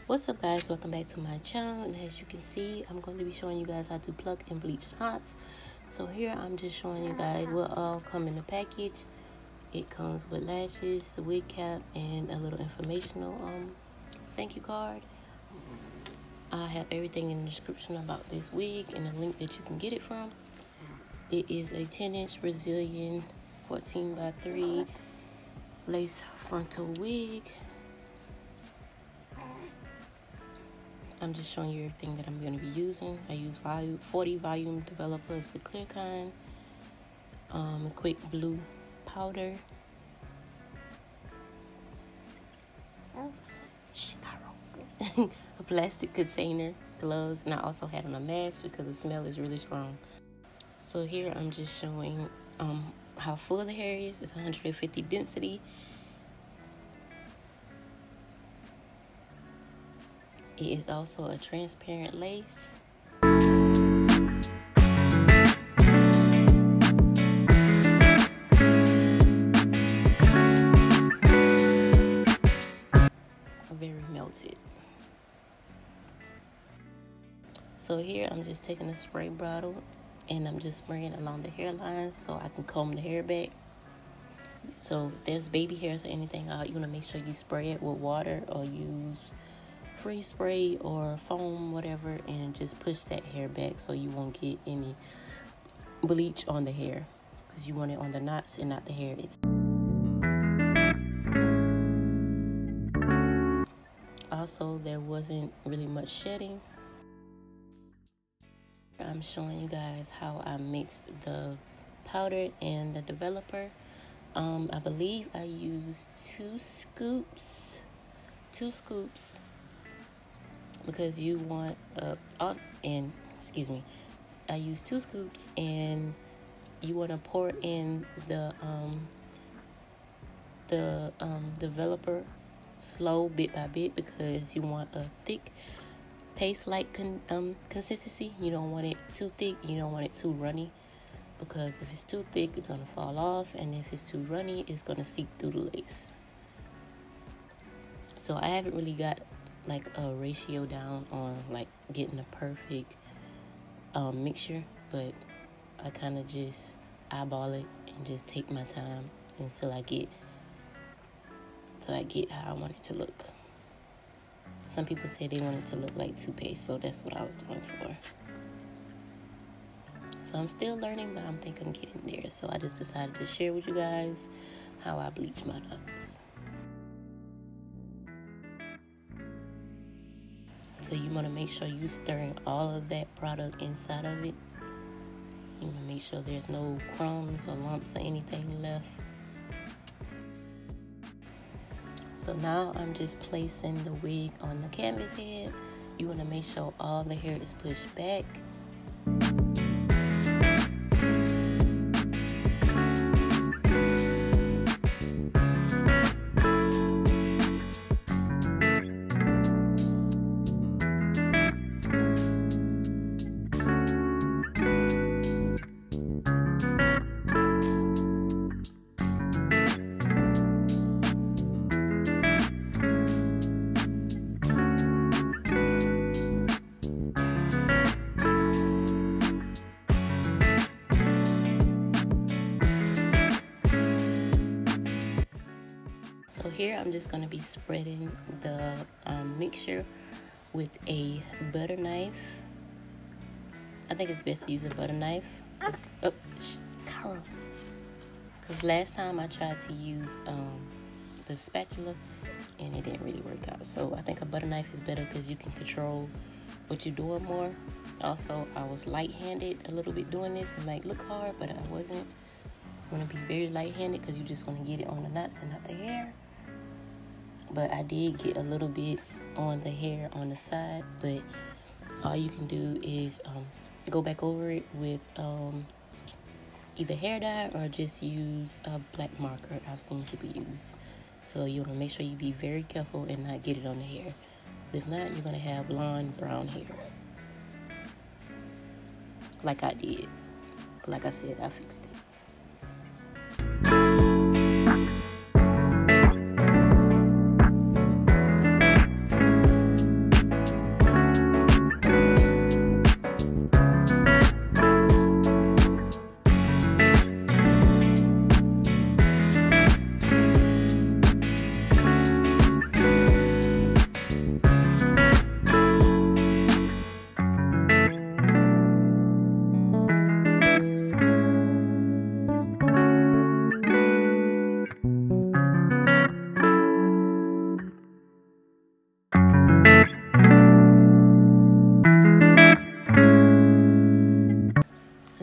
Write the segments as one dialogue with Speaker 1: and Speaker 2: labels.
Speaker 1: What's up, guys? Welcome back to my channel, and as you can see, I'm going to be showing you guys how to pluck and bleach knots. So here I'm just showing you guys what all come in the package. It comes with lashes, the wig cap, and a little informational thank you card. I have everything in the description about this wig and a link that you can get it from. It is a 10-inch Brazilian 14x3 lace frontal wig. I'm just showing you everything that I'm going to be using. I use 40 volume developer. It's the clear kind. A quick blue powder. A plastic container, gloves, and I also had on a mask because the smell is really strong. So here I'm just showing how full the hair is. It's 150 density. It is also a transparent lace. A very melted. So here I'm just taking a spray bottle and I'm just spraying along the hairline so I can comb the hair back. So if there's baby hairs or anything out, you want to make sure you spray it with water or use free spray or foam, whatever, and just push that hair back so you won't get any bleach on the hair, because you want it on the knots and not the hair. Also, there wasn't really much shedding. I'm showing you guys how I mixed the powder and the developer. I believe I used two scoops because you want I used 2 scoops, and you want to pour in the developer slow, bit by bit, because you want a thick paste-like consistency. You don't want it too thick, you don't want it too runny, because if it's too thick it's gonna fall off, and if it's too runny it's gonna seep through the lace. So I haven't really got like a ratio down on like getting a perfect mixture, but I kind of just eyeball it and just take my time until I get how I want it to look. Some people say they want it to look like toothpaste, so that's what I was going for. So I'm still learning, but I'm think I'm getting there. So I just decided to share with you guys how I bleach my knots. So you want to make sure you stirring all of that product inside of it. You want to make sure there's no crumbs or lumps or anything left. So now I'm just placing the wig on the canvas head. You want to make sure all the hair is pushed back. So here I'm just going to be spreading the mixture with a butter knife. I think it's best to use a butter knife. Because last time I tried to use the spatula and it didn't really work out. So I think a butter knife is better because you can control what you're doing more. Also, I was light-handed a little bit doing this. It might look hard, but I wasn't. You want to be very light-handed because you just want to get it on the knots and not the hair. But I did get a little bit on the hair on the side, but all you can do is go back over it with either hair dye or just use a black marker I've seen people use. So you want to make sure you be very careful and not get it on the hair. If not, you're going to have blonde, brown hair. Like I did. But like I said, I fixed it.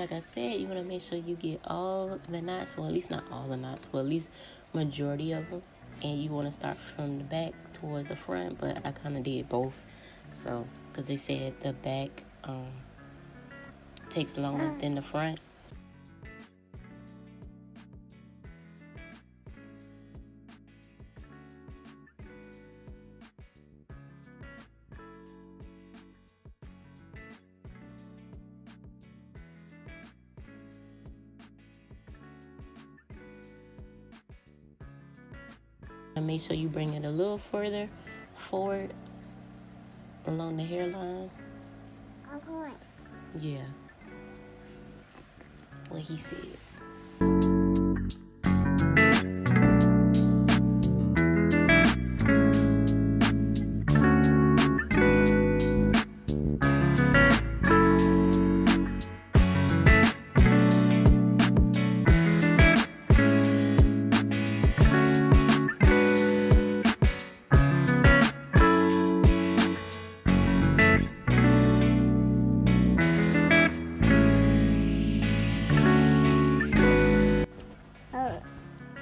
Speaker 1: like I said, you want to make sure you get all the knots. Well, at least not all the knots, but at least majority of them. And you want to start from the back towards the front, but I kind of did both. So, because they said the back takes longer than the front. And make sure you bring it a little further forward along the hairline. Yeah. What he said.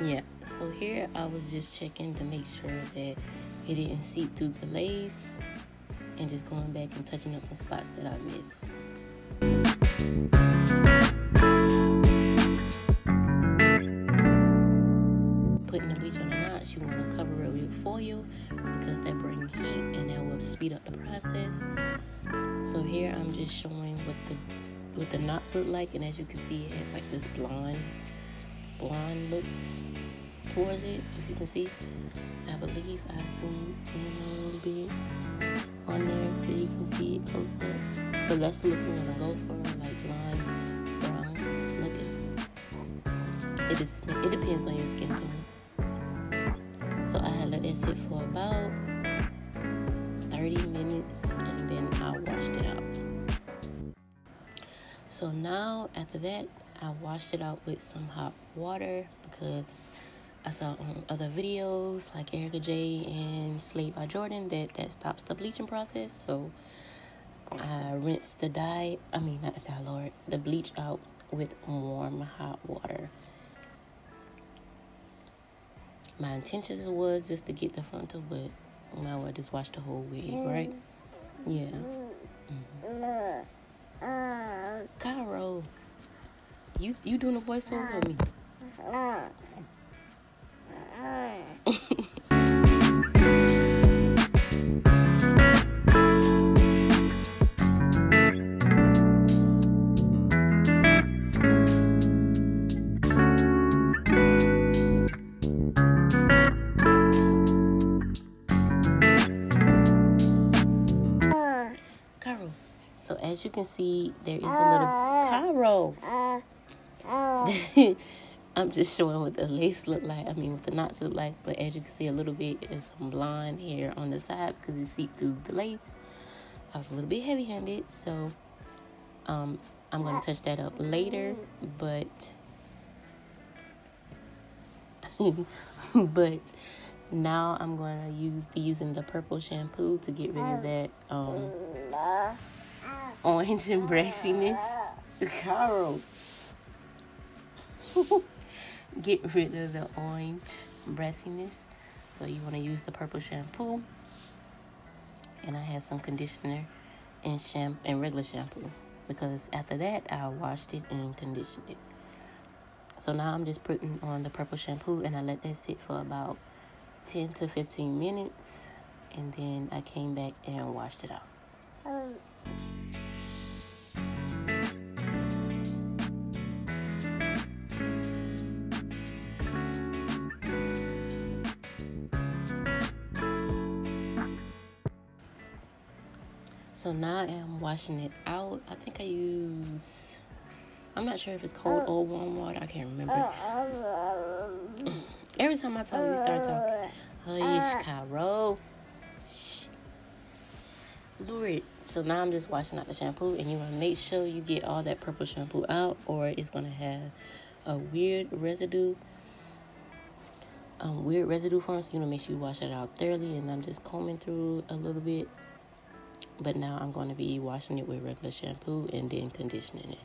Speaker 1: Yeah, so here I was just checking to make sure that it didn't seep through the lace, and just going back and touching up some spots that I missed. Putting the bleach on the knots, you want to cover it with foil because that brings heat and that will speed up the process. So here I'm just showing what the knots look like, and as you can see, it has like this blonde look towards it. If you can see, I believe I zoomed in a little bit on there so you can see it close up. But that's the look we're gonna go for, like blonde, brown looking. It depends on your skin tone. So I had let it sit for about 30 minutes and then I washed it out. So now after that, I washed it out with some hot water because I saw on other videos like Erica J and Slade by Jordan that stops the bleaching process. So I rinsed the bleach out with warm hot water. My intentions was just to get the frontal, but now I just wash the whole wig, right? Yeah. Cairo, you doing a voiceover with me? Cairo. So as you can see, there is a little Cairo. I'm just showing what the lace look like. What the knots look like. But as you can see, a little bit is some blonde hair on the side because it seeped through the lace. I was a little bit heavy-handed, so I'm going to touch that up later. But but now I'm going to be using the purple shampoo to get rid of that orange and brassiness. Carl. Get rid of the orange brassiness. So you want to use the purple shampoo, and I had some conditioner and regular shampoo because after that I washed it and conditioned it. So now I'm just putting on the purple shampoo and I let that sit for about 10 to 15 minutes, and then I came back and washed it out. So now I am washing it out. I think I'm not sure if it's cold or warm water. I can't remember. Every time I talk, you start talking. Hush, Cairo. Shh. Lord. So now I'm just washing out the shampoo, and you want to make sure you get all that purple shampoo out, or it's going to have a weird residue. Form, so you want to make sure you wash it out thoroughly. And I'm just combing through a little bit. But now I'm going to be washing it with regular shampoo and then conditioning it.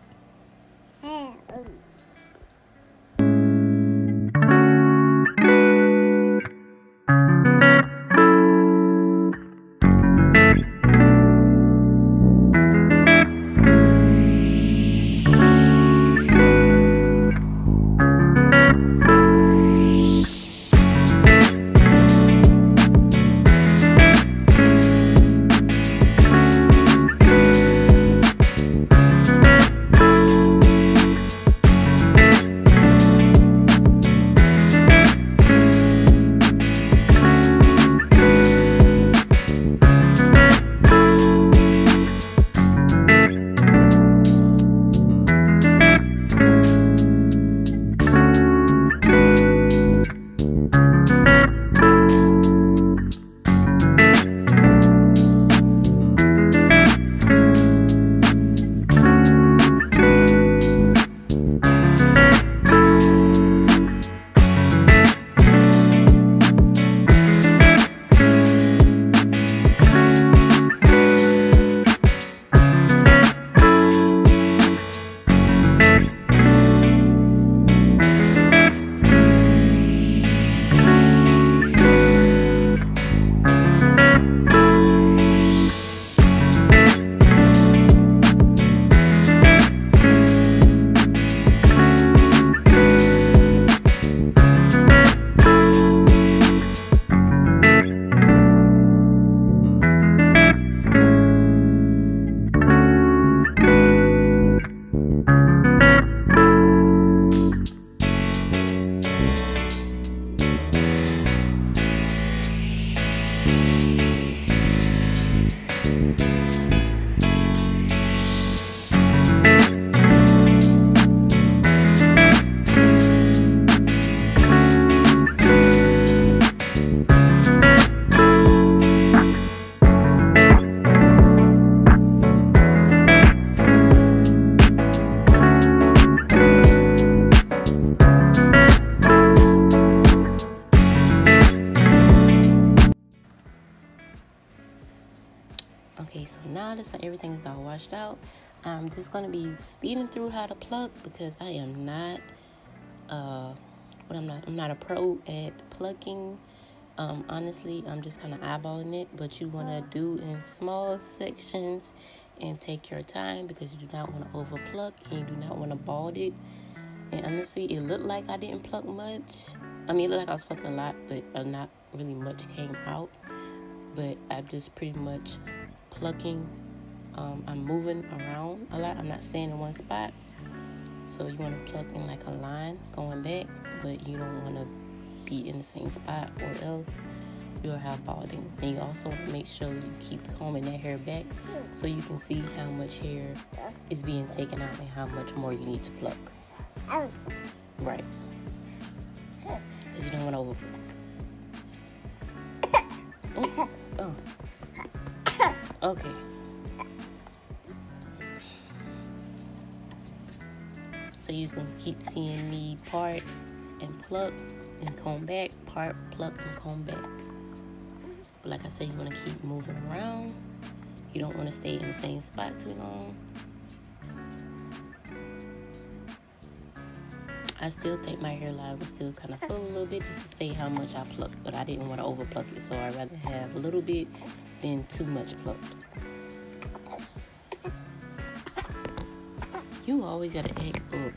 Speaker 1: Okay, so now that everything is all washed out, I'm just gonna be speeding through how to pluck because I am not I'm not a pro at plucking. Honestly, I'm just kind of eyeballing it, but you want to do in small sections and take your time because you do not want to over pluck and you do not want to bald it. And honestly, it looked like I didn't pluck much. I mean, it looked like I was plucking a lot, but not really much came out. But I'm just pretty much plucking. I'm moving around a lot. I'm not staying in one spot. So you want to pluck in like a line going back, but you don't want to be in the same spot or else you'll have balding. And you also want to make sure you keep combing that hair back so you can see how much hair is being taken out and how much more you need to pluck. Right. Because you don't want to overpluck. Oh. Okay. So you're just going to keep seeing me part and pluck and comb back, part, pluck, and comb back. But like I said, you want to keep moving around. You don't want to stay in the same spot too long. I still think my hairline was still kind of full a little bit just to say how much I plucked, but I didn't want to over pluck it, so I'd rather have a little bit than too much plucked. You always gotta act up.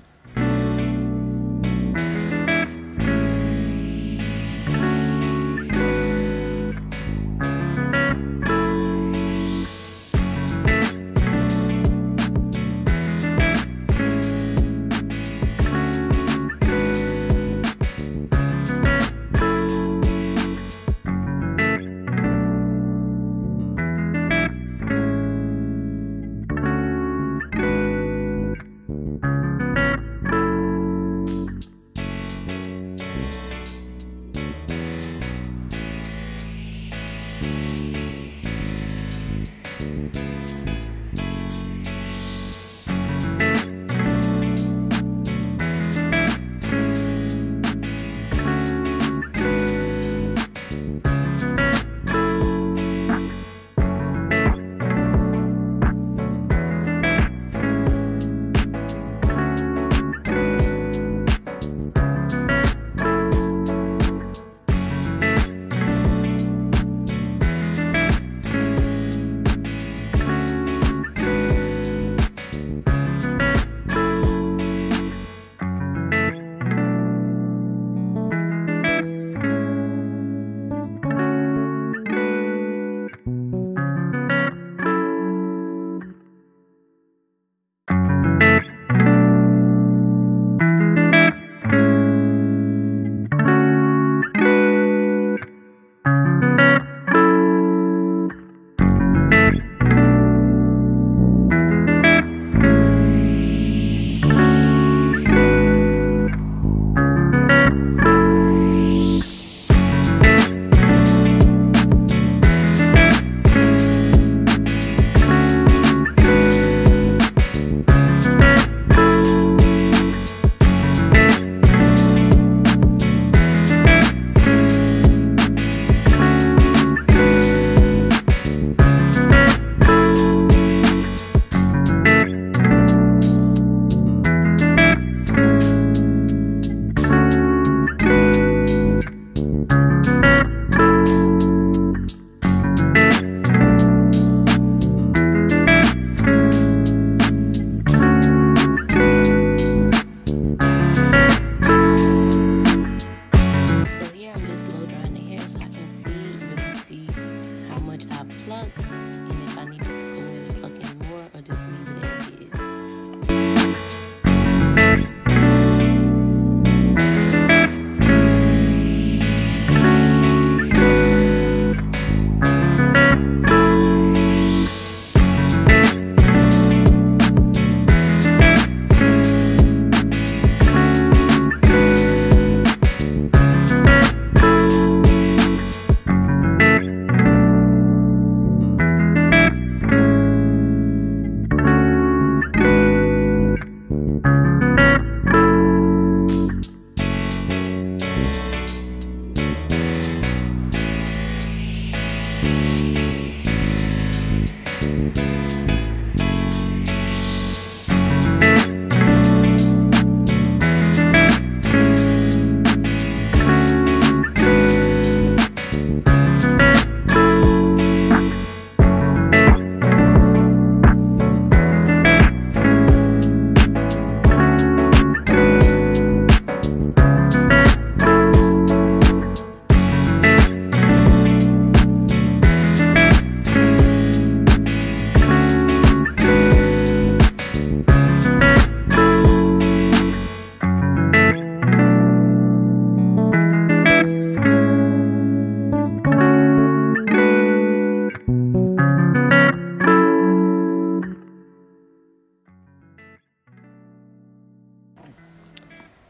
Speaker 1: which I plucked, and if I need to go in and pluck any more, or just leave it as is.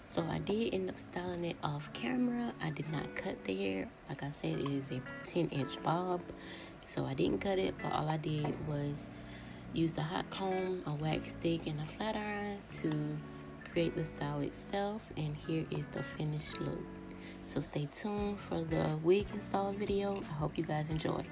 Speaker 1: So I did end up styling it off camera. I did not cut the hair. Like I said, it is a 10-inch bob. So I didn't cut it, but all I did was use the hot comb, a wax stick, and a flat iron to create the style itself. And here is the finished look. So stay tuned for the wig install video. I hope you guys enjoy.